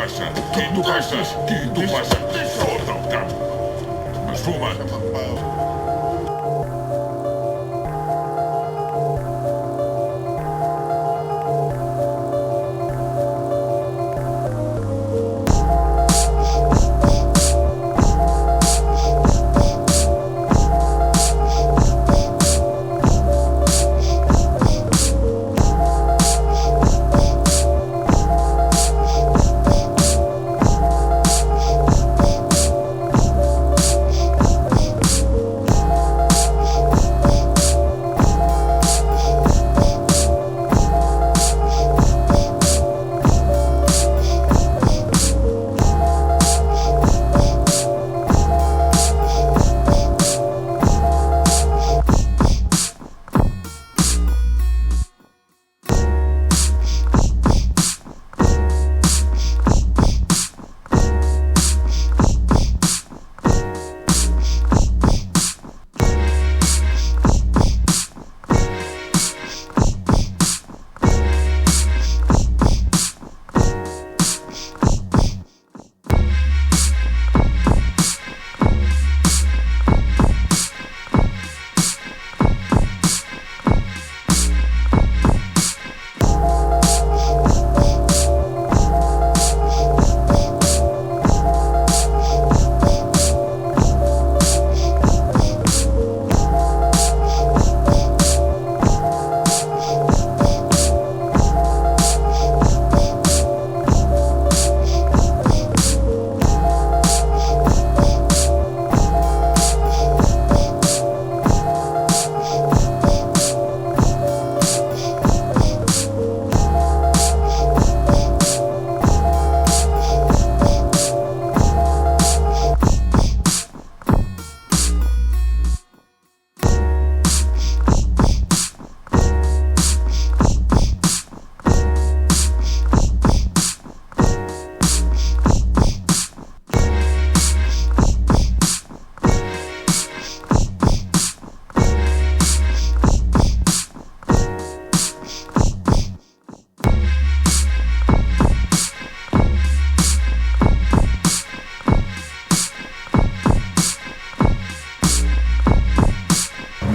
passa? Qui t'ho passa? Qui t'ho passa? Sort del camp! M'esfuma't!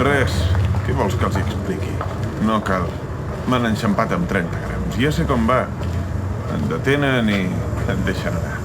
Res. Què vols que els expliqui? No cal. M'han enxampat amb 30 grams. Ja sé com va. Et detenen i et deixen anar.